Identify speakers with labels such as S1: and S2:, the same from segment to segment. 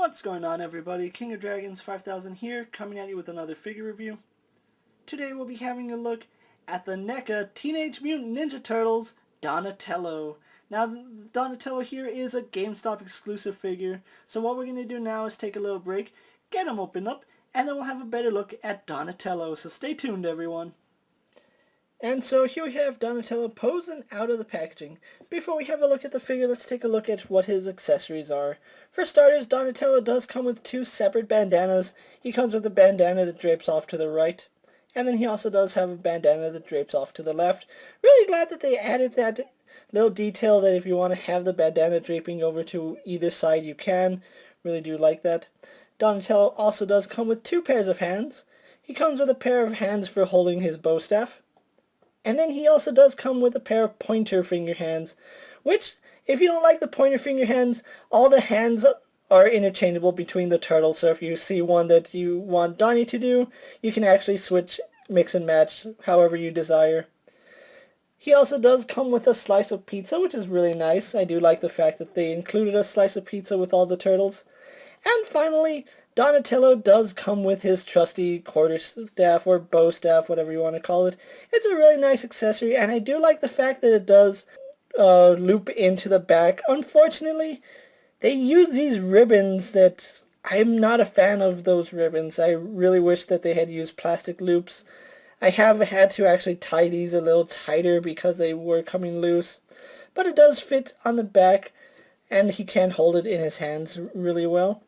S1: What's going on, everybody? King of Dragons 5000 here, coming at you with another figure review. Today we'll be having a look at the NECA Teenage Mutant Ninja Turtles Donatello. Now, Donatello here is a Gamestop exclusive figure, so what we're going to do now is take a little break, get them opened up, and then we'll have a better look at Donatello, so stay tuned, everyone. And so here we have Donatello posing out of the packaging. Before we have a look at the figure, let's take a look at what his accessories are. For starters, Donatello does come with two separate bandanas. He comes with a bandana that drapes off to the right, and then he also does have a bandana that drapes off to the left. Really glad that they added that little detail that if you want to have the bandana draping over to either side, you can. Really do like that. Donatello also does come with two pairs of hands. He comes with a pair of hands for holding his bow staff. And then he also does come with a pair of pointer finger hands, which, if you don't like the pointer finger hands, all the hands are interchangeable between the turtles. So if you see one that you want Donnie to do, you can actually switch, mix and match however you desire. He also does come with a slice of pizza, which is really nice. I do like the fact that they included a slice of pizza with all the turtles. And finally, Donatello does come with his trusty quarterstaff or bow staff, whatever you want to call it. It's a really nice accessory, and I do like the fact that it does loop into the back. Unfortunately, they use these ribbons that I'm not a fan of those ribbons. I really wish that they had used plastic loops. I have had to actually tie these a little tighter because they were coming loose. But it does fit on the back, and he can hold it in his hands really well.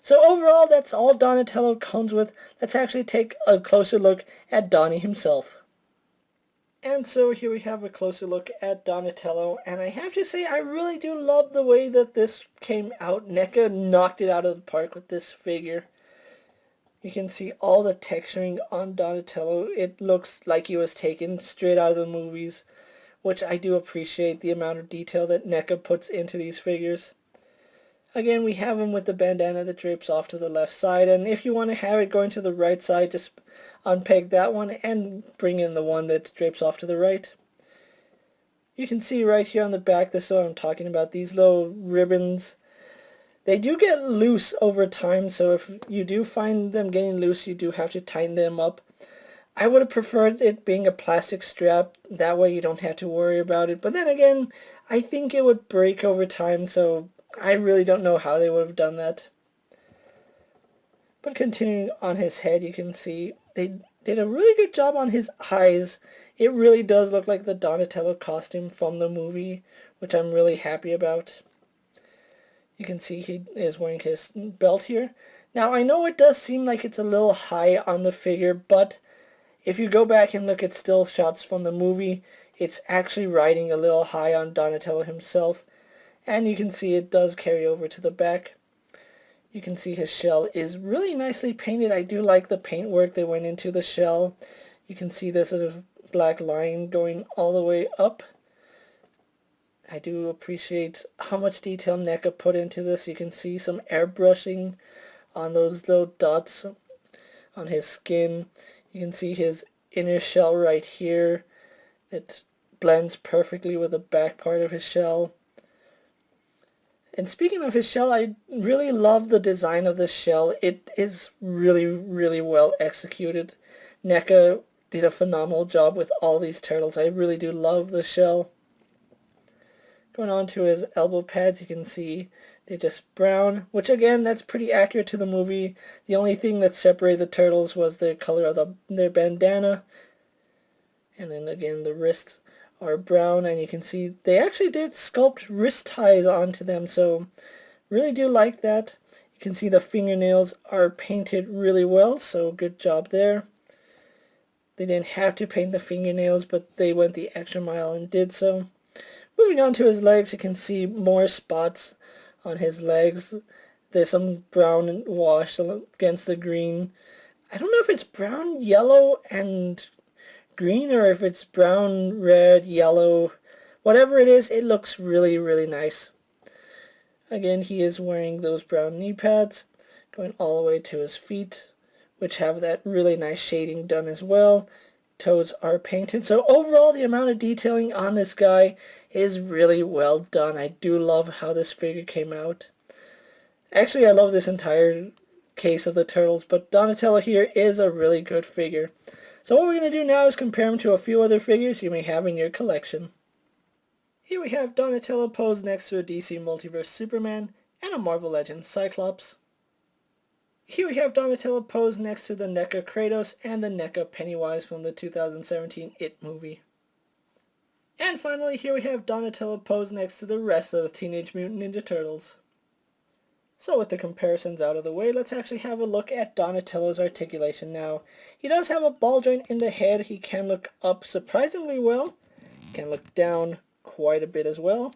S1: So overall, that's all Donatello comes with. Let's actually take a closer look at Donnie himself. And so here we have a closer look at Donatello, and I have to say I really do love the way that this came out. NECA knocked it out of the park with this figure. You can see all the texturing on Donatello. It looks like he was taken straight out of the movies, which I do appreciate the amount of detail that NECA puts into these figures. Again, we have him with the bandana that drapes off to the left side, and if you want to have it going to the right side, just unpeg that one and bring in the one that drapes off to the right. You can see right here on the back, this is what I'm talking about, these little ribbons. They do get loose over time, so if you do find them getting loose, you do have to tighten them up. I would have preferred it being a plastic strap, that way you don't have to worry about it, but then again, I think it would break over time, so I really don't know how they would have done that. But continuing on his head, you can see they did a really good job on his eyes. It really does look like the Donatello costume from the movie, which I'm really happy about. You can see he is wearing his belt here. Now, I know it does seem like it's a little high on the figure, but if you go back and look at still shots from the movie, it's actually riding a little high on Donatello himself. And you can see it does carry over to the back. You can see his shell is really nicely painted. I do like the paintwork that went into the shell. You can see this is a black line going all the way up. I do appreciate how much detail NECA put into this. You can see some airbrushing on those little dots on his skin. You can see his inner shell right here. It blends perfectly with the back part of his shell. And speaking of his shell, I really love the design of this shell. It is really, really well executed. NECA did a phenomenal job with all these turtles. I really do love the shell. Going on to his elbow pads, you can see they're just brown, which again, that's pretty accurate to the movie. The only thing that separated the turtles was the color of their bandana. And then again, the wrists are brown, and you can see they actually did sculpt wrist ties onto them, so really do like that. You can see the fingernails are painted really well, so good job there. They didn't have to paint the fingernails, but they went the extra mile and did so. Moving on to his legs, you can see more spots on his legs. There's some brown wash against the green. I don't know if it's brown, yellow, and green, or if it's brown, red, yellow. Whatever it is, it looks really, really nice. Again, he is wearing those brown knee pads, going all the way to his feet, which have that really nice shading done as well. Toes are painted. So overall, the amount of detailing on this guy is really well done. I do love how this figure came out. Actually, I love this entire case of the turtles, but Donatello here is a really good figure. So what we're going to do now is compare him to a few other figures you may have in your collection. Here we have Donatello posed next to a DC Multiverse Superman and a Marvel Legends Cyclops. Here we have Donatello posed next to the NECA Kratos and the NECA Pennywise from the 2017 It movie. And finally, here we have Donatello posed next to the rest of the Teenage Mutant Ninja Turtles. So with the comparisons out of the way, let's actually have a look at Donatello's articulation now. He does have a ball joint in the head. He can look up surprisingly well. He can look down quite a bit as well.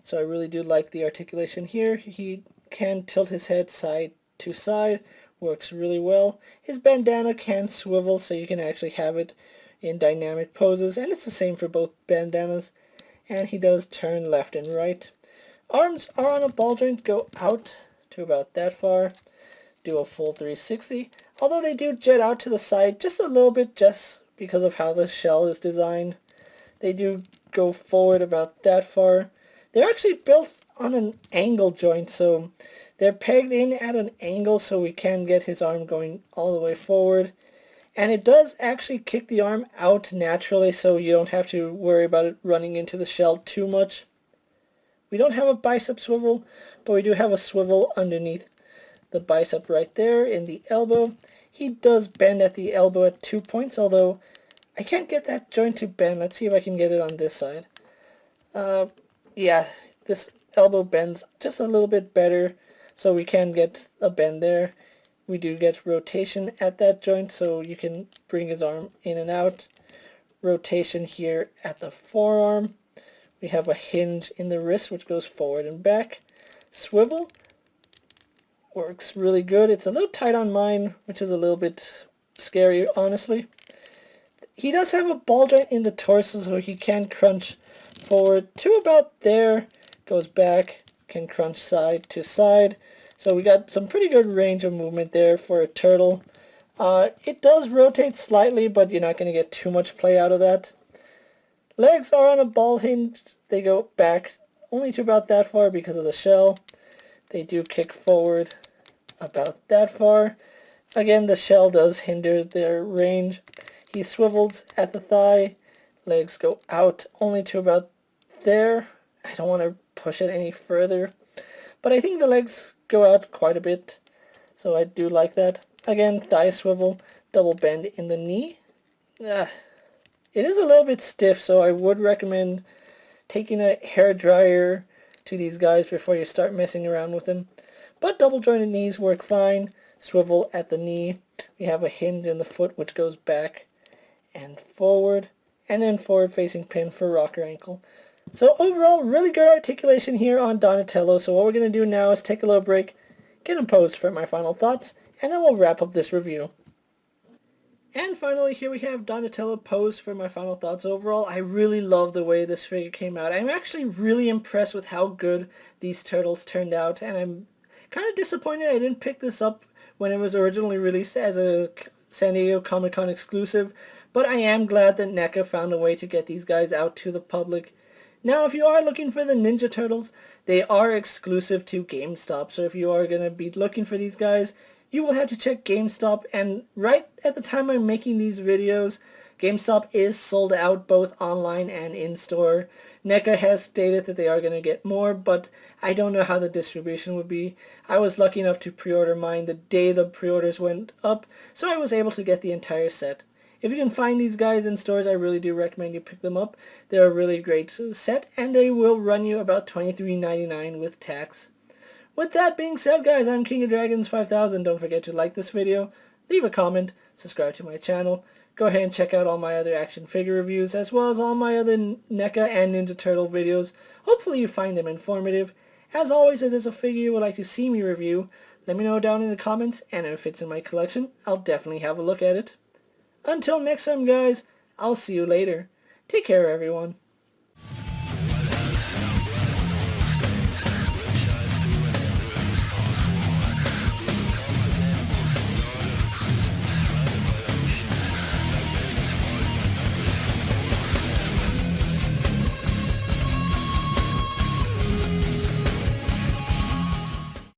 S1: So I really do like the articulation here. He can tilt his head side to side. Works really well. His bandana can swivel, so you can actually have it in dynamic poses, and it's the same for both bandanas. And he does turn left and right. Arms are on a ball joint, go out to about that far, do a full 360, although they do jet out to the side just a little bit, just because of how the shell is designed. They do go forward about that far. They're actually built on an angle joint, so they're pegged in at an angle so we can get his arm going all the way forward. And it does actually kick the arm out naturally, so you don't have to worry about it running into the shell too much. We don't have a bicep swivel, but we do have a swivel underneath the bicep right there in the elbow. He does bend at the elbow at 2 points, although I can't get that joint to bend. Let's see if I can get it on this side. Yeah, this elbow bends just a little bit better, so we can get a bend there. We do get rotation at that joint, so you can bring his arm in and out. Rotation here at the forearm. We have a hinge in the wrist, which goes forward and back. Swivel works really good. It's a little tight on mine, which is a little bit scary, honestly. He does have a ball joint in the torso, so he can crunch forward to about there, goes back, can crunch side to side. So we got some pretty good range of movement there for a turtle. It does rotate slightly, but you're not going to get too much play out of that. Legs are on a ball hinge. They go back only to about that far because of the shell. They do kick forward about that far. Again, the shell does hinder their range. He swivels at the thigh. Legs go out only to about there. I don't want to push it any further, but I think the legs go out quite a bit, so I do like that. Again, thigh swivel, double bend in the knee. It is a little bit stiff, so I would recommend taking a hair dryer to these guys before you start messing around with them. But double jointed knees work fine. Swivel at the knee. We have a hinge in the foot which goes back and forward, and then forward facing pin for rocker ankle. So overall, really good articulation here on Donatello. So what we're going to do now is take a little break, get him posed for my final thoughts, and then we'll wrap up this review. And finally, here we have Donatello posed for my final thoughts. Overall, I really love the way this figure came out. I'm actually really impressed with how good these turtles turned out, and I'm kind of disappointed I didn't pick this up when it was originally released as a San Diego Comic-Con exclusive, but I am glad that NECA found a way to get these guys out to the public. Now, if you are looking for the Ninja Turtles, they are exclusive to Gamestop, so if you are going to be looking for these guys, you will have to check Gamestop, and right at the time I'm making these videos, GameStop is sold out both online and in-store. NECA has stated that they are going to get more, but I don't know how the distribution would be. I was lucky enough to pre-order mine the day the pre-orders went up, so I was able to get the entire set. If you can find these guys in stores, I really do recommend you pick them up. They're a really great set, and they will run you about $23.99 with tax. With that being said, guys, I'm KingofDragons 5000. Don't forget to like this video, leave a comment, subscribe to my channel. Go ahead and check out all my other action figure reviews, as well as all my other NECA and Ninja Turtle videos. Hopefully you find them informative. As always, if there's a figure you would like to see me review, let me know down in the comments, and if it's in my collection, I'll definitely have a look at it. Until next time, guys, I'll see you later. Take care, everyone.